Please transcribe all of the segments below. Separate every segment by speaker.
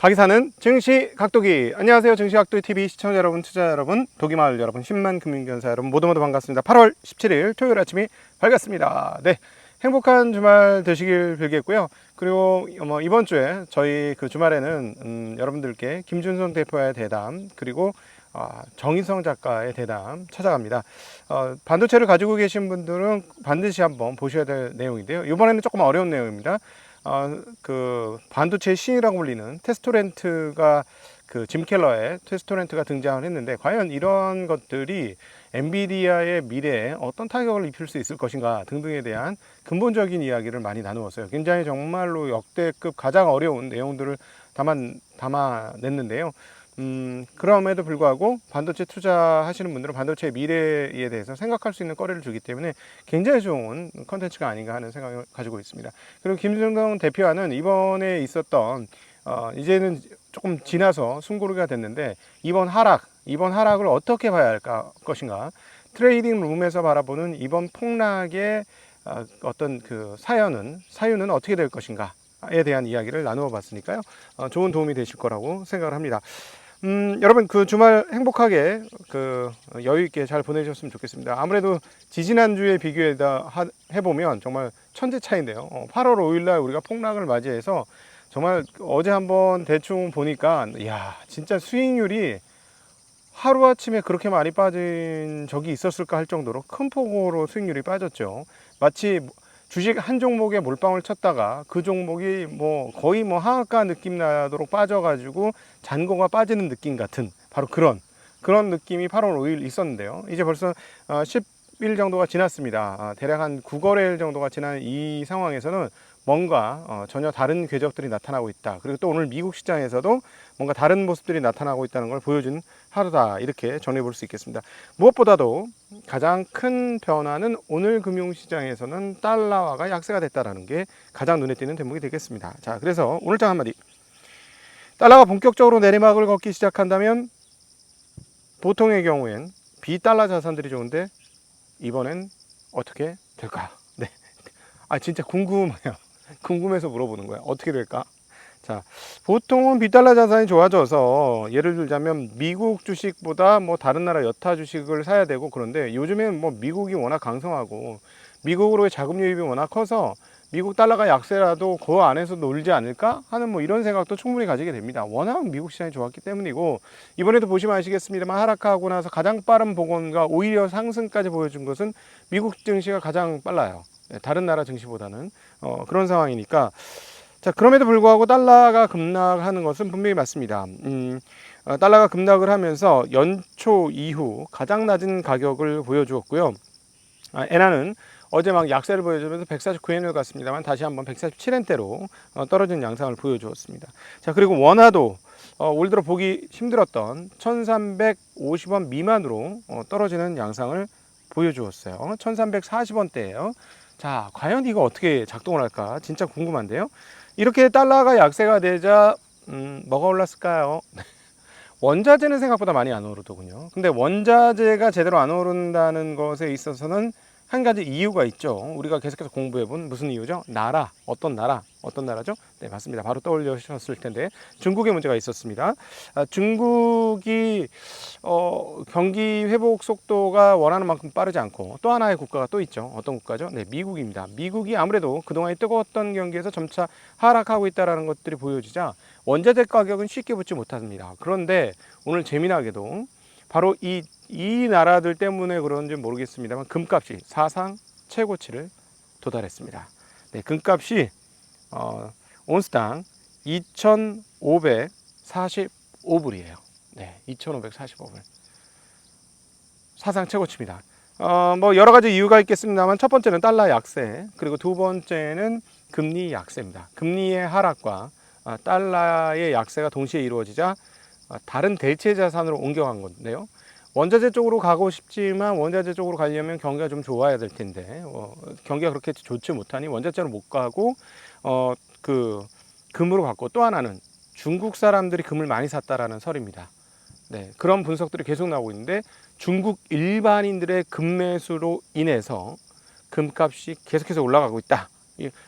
Speaker 1: 각이 사는 증시 각도기. 안녕하세요. 증시 각도기 TV 시청자 여러분, 투자 여러분, 도기마을 여러분, 10만 금융견사 여러분 모두 반갑습니다. 8월 17일 토요일 아침이 밝았습니다. 네, 행복한 주말 되시길 빌겠고요. 그리고 이번 주에 저희 그 주말에는 여러분들께 김준성 대표의 대담, 그리고 정인성 작가의 대담 찾아갑니다. 반도체를 가지고 계신 분들은 반드시 한번 보셔야 될 내용인데요. 이번에는 조금 어려운 내용입니다. 그 반도체의 신이라고 불리는 테스토렌트가, 그 짐 켈러의 테스토렌트가 등장을 했는데, 과연 이런 것들이 엔비디아의 미래에 어떤 타격을 입힐 수 있을 것인가 등등에 대한 근본적인 이야기를 많이 나누었어요. 굉장히 정말로 역대급 가장 어려운 내용들을 담아냈는데요. 그럼에도 불구하고 반도체 투자하시는 분들은 반도체의 미래에 대해서 생각할 수 있는 거리를 주기 때문에 굉장히 좋은 컨텐츠가 아닌가 하는 생각을 가지고 있습니다. 그리고 김준성 대표와는 이번에 있었던 이제는 조금 지나서 숨고르기가 됐는데, 이번 하락을 어떻게 봐야 할까 것인가, 트레이딩 룸에서 바라보는 이번 폭락의 어떤 그 사유는 어떻게 될 것인가에 대한 이야기를 나누어 봤으니까요. 좋은 도움이 되실 거라고 생각을 합니다. 여러분, 그 주말 행복하게 여유 있게 잘 보내셨으면 좋겠습니다. 아무래도 지지난주에 해보면 정말 천재 차이인데요. 8월 5일날 우리가 폭락을 맞이해서 정말 어제 한번 대충 보니까, 이야, 진짜 수익률이 하루아침에 그렇게 많이 빠진 적이 있었을까 할 정도로 큰 폭으로 수익률이 빠졌죠. 마치 주식 한 종목에 몰빵을 쳤다가 그 종목이 거의 하한가 느낌 나도록 빠져가지고 잔고가 빠지는 느낌 같은, 바로 그런 느낌이 8월 5일 있었는데요. 이제 벌써 10일 정도가 지났습니다. 대략 한 9거래일 정도가 지난 이 상황에서는 뭔가 전혀 다른 궤적들이 나타나고 있다. 그리고 또 오늘 미국 시장에서도 뭔가 다른 모습들이 나타나고 있다는 걸 보여준 하루다, 이렇게 전해 볼 수 있겠습니다. 무엇보다도 가장 큰 변화는 오늘 금융시장에서는 달러화가 약세가 됐다는 게 가장 눈에 띄는 대목이 되겠습니다. 자, 그래서 오늘장 한마디. 달러가 본격적으로 내리막을 걷기 시작한다면 보통의 경우엔 비달러 자산들이 좋은데, 이번엔 어떻게 될까? 네, 진짜 궁금해요. 궁금해서 물어보는 거야. 어떻게 될까? 자, 보통은 비달러 자산이 좋아져서, 예를 들자면 미국 주식보다 다른 나라 여타 주식을 사야 되고, 그런데 요즘엔 미국이 워낙 강성하고 미국으로의 자금 유입이 워낙 커서 미국 달러가 약세라도 그 안에서 놀지 않을까 하는 이런 생각도 충분히 가지게 됩니다. 워낙 미국 시장이 좋았기 때문이고, 이번에도 보시면 아시겠습니다만 하락하고 나서 가장 빠른 복원과 오히려 상승까지 보여준 것은 미국 증시가 가장 빨라요. 다른 나라 증시보다는. 그런 상황이니까, 자, 그럼에도 불구하고 달러가 급락하는 것은 분명히 맞습니다. 달러가 급락을 하면서 연초 이후 가장 낮은 가격을 보여주었고요. 엔화는 어제 약세를 보여주면서 149엔을 갔습니다만 다시 한번 147엔대로 떨어진 양상을 보여주었습니다. 자, 그리고 원화도 올 들어 보기 힘들었던 1350원 미만으로 떨어지는 양상을 보여주었어요. 1340원대예요. 자, 과연 이거 어떻게 작동을 할까 진짜 궁금한데요. 이렇게 달러가 약세가 되자 뭐가 올랐을까요? 원자재는 생각보다 많이 안 오르더군요. 근데 원자재가 제대로 안 오른다는 것에 있어서는 한 가지 이유가 있죠. 우리가 계속해서 공부해본 무슨 이유죠? 어떤 나라죠? 네, 맞습니다. 바로 떠올리셨을 텐데, 중국의 문제가 있었습니다. 중국이 경기 회복 속도가 원하는 만큼 빠르지 않고, 또 하나의 국가가 또 있죠. 어떤 국가죠? 네, 미국입니다. 미국이 아무래도 그동안 뜨거웠던 경기에서 점차 하락하고 있다는 것들이 보여지자 원자재 가격은 쉽게 붙지 못합니다. 그런데 오늘 재미나게도 바로 이 나라들 때문에 그런지 모르겠습니다만 금값이 사상 최고치를 도달했습니다. 네, 금값이 온스당 2,545불이에요. 네, 2,545불. 사상 최고치입니다. 여러 가지 이유가 있겠습니다만, 첫 번째는 달러 약세, 그리고 두 번째는 금리 약세입니다. 금리의 하락과 달러의 약세가 동시에 이루어지자 다른 대체 자산으로 옮겨간 건데요. 원자재 쪽으로 가고 싶지만 원자재 쪽으로 가려면 경기가 좀 좋아야 될 텐데, 경기가 그렇게 좋지 못하니 원자재로 못 가고 금으로 갔고, 또 하나는 중국 사람들이 금을 많이 샀다라는 설입니다. 네, 그런 분석들이 계속 나오고 있는데, 중국 일반인들의 금매수로 인해서 금값이 계속해서 올라가고 있다.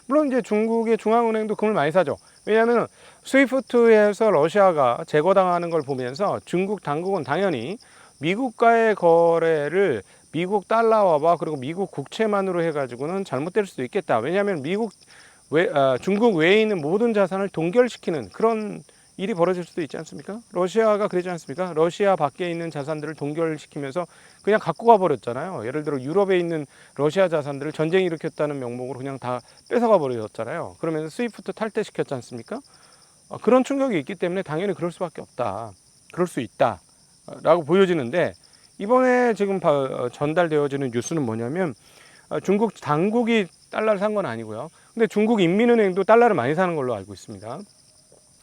Speaker 1: 물론 이제 중국의 중앙은행도 금을 많이 사죠. 왜냐하면 스위프트에서 러시아가 제거당하는 걸 보면서 중국 당국은 당연히 미국과의 거래를 미국 달러화와 그리고 미국 국채만으로 해가지고는 잘못될 수도 있겠다. 왜냐하면 중국 외에 있는 모든 자산을 동결시키는 그런 일이 벌어질 수도 있지 않습니까? 러시아가 그러지 않습니까? 러시아 밖에 있는 자산들을 동결시키면서 그냥 갖고 가 버렸잖아요. 예를 들어 유럽에 있는 러시아 자산들을 전쟁 일으켰다는 명목으로 그냥 다 뺏어가 버렸잖아요. 그러면서 스위프트 탈퇴시켰지 않습니까? 그런 충격이 있기 때문에 당연히 그럴 수밖에 없다. 그럴 수 있다. 라고 보여지는데 이번에 지금 전달되어지는 뉴스는 뭐냐면 중국 당국이 달러를 산 건 아니고요. 근데 중국 인민은행도 달러를 많이 사는 걸로 알고 있습니다.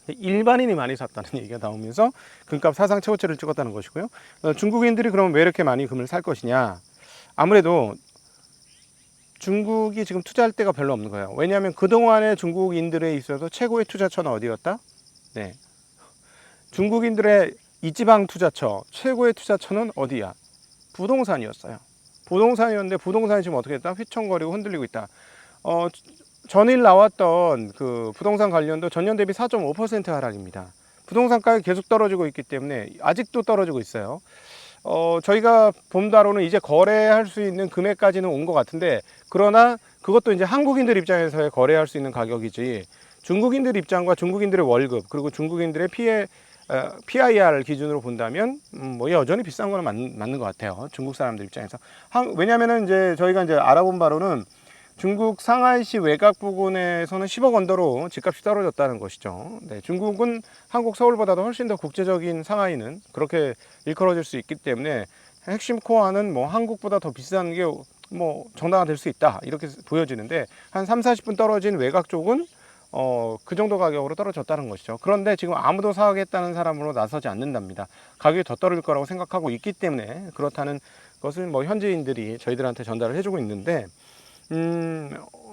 Speaker 1: 일반인이 많이 샀다는 얘기가 나오면서 금값 사상 최고치를 찍었다는 것이고요. 중국인들이 그러면 왜 이렇게 많이 금을 살 것이냐? 아무래도 중국이 지금 투자할 데가 별로 없는 거예요. 왜냐하면 그동안에 중국인들에 있어서 최고의 투자처는 어디였다? 네. 중국인들의 이지방 투자처, 최고의 투자처는 어디야? 부동산이었어요. 부동산이었는데 부동산이 지금 어떻게 됐다? 휘청거리고 흔들리고 있다. 전일 나왔던 그 부동산 관련도 전년 대비 4.5% 하락입니다. 부동산 가격이 계속 떨어지고 있기 때문에 아직도 떨어지고 있어요. 저희가 본 바로는 이제 거래할 수 있는 금액까지는 온 것 같은데, 그러나 그것도 이제 한국인들 입장에서의 거래할 수 있는 가격이지 중국인들 입장과 중국인들의 월급 그리고 중국인들의 PIR 기준으로 본다면 뭐 여전히 비싼 거는 맞는 것 같아요. 중국 사람들 입장에서. 왜냐하면은 이제 저희가 이제 알아본 바로는 중국 상하이시 외곽 부근에서는 10억 언더로 집값이 떨어졌다는 것이죠. 네, 중국은 한국 서울보다도 훨씬 더 국제적인 상하이는 그렇게 일컬어질 수 있기 때문에 핵심 코어는 뭐 한국보다 더 비싼 게 뭐 정당화 될 수 있다 이렇게 보여지는데, 한 30-40분 떨어진 외곽 쪽은 그 정도 가격으로 떨어졌다는 것이죠. 그런데 지금 아무도 사겠다는 사람으로 나서지 않는답니다. 가격이 더 떨어질 거라고 생각하고 있기 때문에 그렇다는 것을 뭐 현지인들이 저희들한테 전달을 해주고 있는데,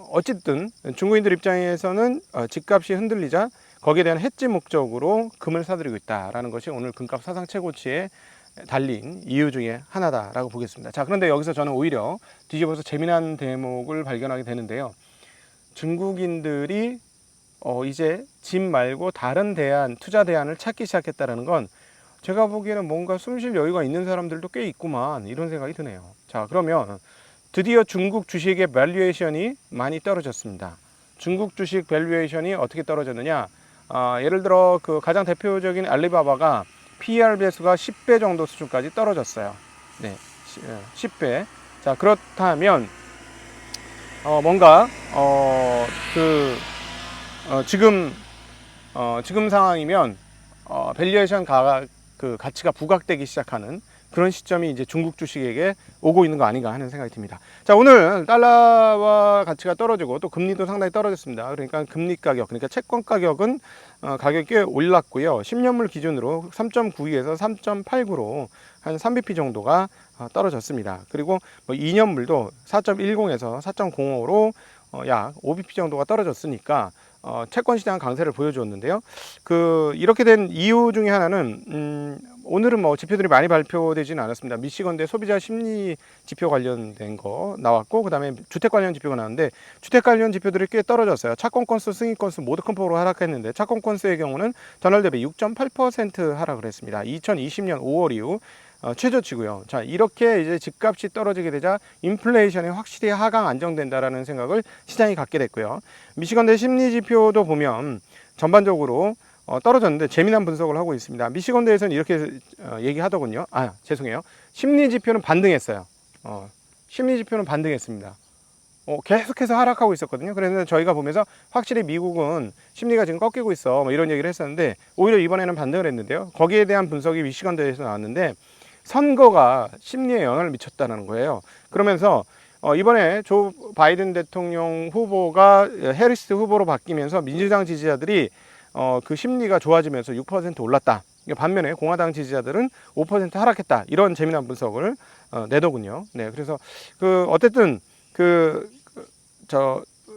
Speaker 1: 어쨌든 중국인들 입장에서는 집값이 흔들리자 거기에 대한 해지 목적으로 금을 사들이고 있다라는 것이 오늘 금값 사상 최고치에 달린 이유 중에 하나다라고 보겠습니다. 자, 그런데 여기서 저는 오히려 뒤집어서 재미난 대목을 발견하게 되는데요. 중국인들이 이제 집 말고 다른 투자 대안을 찾기 시작했다는 건 제가 보기에는 뭔가 숨쉴 여유가 있는 사람들도 꽤 있구만 이런 생각이 드네요. 자, 그러면 드디어 중국 주식의 밸류에이션이 많이 떨어졌습니다. 중국 주식 밸류에이션이 어떻게 떨어졌느냐? 예를 들어 그 가장 대표적인 알리바바가 PER 배수가 10배 정도 수준까지 떨어졌어요. 네, 10배. 자, 그렇다면 뭔가 지금 상황이면 밸류에이션 가치가 부각되기 시작하는 그런 시점이 이제 중국 주식에게 오고 있는 거 아닌가 하는 생각이 듭니다. 자, 오늘 달러와 가치가 떨어지고 또 금리도 상당히 떨어졌습니다. 그러니까 금리 가격, 그러니까 채권 가격은 가격이 꽤 올랐고요. 10년물 기준으로 3.92에서 3.89로 한 3bp 정도가 떨어졌습니다. 그리고 뭐 2년물도 4.10에서 4.05로 약 5bp 정도가 떨어졌으니까 채권 시장 강세를 보여주었는데요. 이렇게 된 이유 중에 하나는 오늘은 뭐 지표들이 많이 발표되지는 않았습니다. 미시건대 소비자 심리 지표 관련된 거 나왔고, 그 다음에 주택 관련 지표가 나왔는데 주택 관련 지표들이 꽤 떨어졌어요. 차권 건수, 승인 건수 모두 큰 폭으로 하락했는데 차권 건수의 경우는 전월 대비 6.8% 하락을 했습니다. 2020년 5월 이후 최저치고요. 자, 이렇게 이제 집값이 떨어지게 되자 인플레이션이 확실히 하강 안정된다라는 생각을 시장이 갖게 됐고요. 미시건대 심리 지표도 보면 전반적으로 떨어졌는데 재미난 분석을 하고 있습니다. 미시건대에서는 이렇게 얘기하더군요. 죄송해요. 심리 지표는 반등했어요. 심리 지표는 반등했습니다. 계속해서 하락하고 있었거든요. 그래서 저희가 보면서 확실히 미국은 심리가 지금 꺾이고 있어 뭐 이런 얘기를 했었는데, 오히려 이번에는 반등을 했는데요. 거기에 대한 분석이 미시건대에서 나왔는데 선거가 심리에 영향을 미쳤다는 거예요. 그러면서 이번에 조 바이든 대통령 후보가 해리스 후보로 바뀌면서 민주당 지지자들이 그 심리가 좋아지면서 6% 올랐다. 반면에 공화당 지지자들은 5% 하락했다. 이런 재미난 분석을 내더군요. 네, 그래서 어쨌든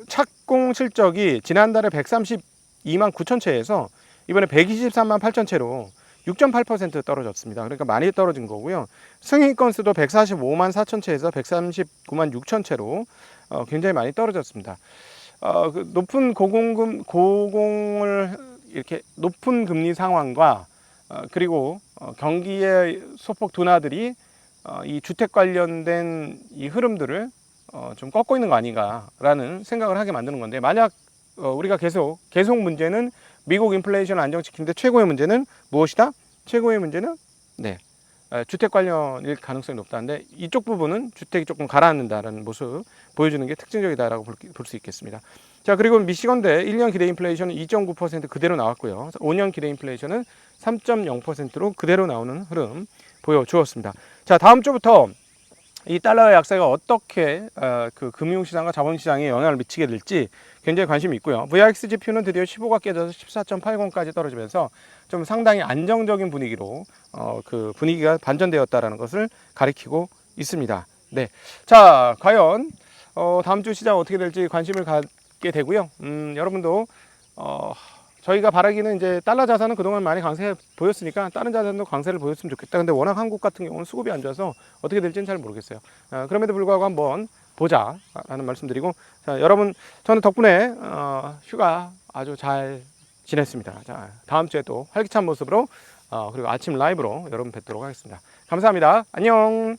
Speaker 1: 착공 실적이 지난달에 132만 9천 채에서 이번에 123만 8천 채로 6.8% 떨어졌습니다. 그러니까 많이 떨어진 거고요. 승인 건수도 145만 4천 채에서 139만 6천 채로 굉장히 많이 떨어졌습니다. 그 높은 고공을 이렇게 높은 금리 상황과 그리고 경기의 소폭 둔화들이 이 주택 관련된 이 흐름들을 좀 꺾고 있는 거 아닌가라는 생각을 하게 만드는 건데, 만약 우리가 계속 문제는 미국 인플레이션을 안정시키는데 최고의 문제는 무엇이다? 최고의 문제는 네, 주택 관련일 가능성이 높다는데, 이쪽 부분은 주택이 조금 가라앉는다는 모습 보여주는 게 특징적이다라고 볼 수 있겠습니다. 자, 그리고 미시건대 1년 기대 인플레이션은 2.9% 그대로 나왔고요. 5년 기대 인플레이션은 3.0%로 그대로 나오는 흐름 보여주었습니다. 자, 다음 주부터 이 달러의 약세가 어떻게 그 금융시장과 자본시장에 영향을 미치게 될지 굉장히 관심이 있고요. VIX 지표는 드디어 15가 깨져서 14.80까지 떨어지면서 좀 상당히 안정적인 분위기로 그 분위기가 반전되었다라는 것을 가리키고 있습니다. 네, 자, 과연 다음 주 시장 어떻게 될지 관심을 갖게 되고요. 여러분도 저희가 바라기는 이제 달러 자산은 그동안 많이 강세 보였으니까 다른 자산도 강세를 보였으면 좋겠다. 근데 워낙 한국 같은 경우는 수급이 안 좋아서 어떻게 될지는 잘 모르겠어요. 그럼에도 불구하고 한번 보자라는 말씀드리고, 자, 여러분, 저는 덕분에 휴가 아주 잘 지냈습니다. 자, 다음 주에 또 활기찬 모습으로 그리고 아침 라이브로 여러분 뵙도록 하겠습니다. 감사합니다. 안녕.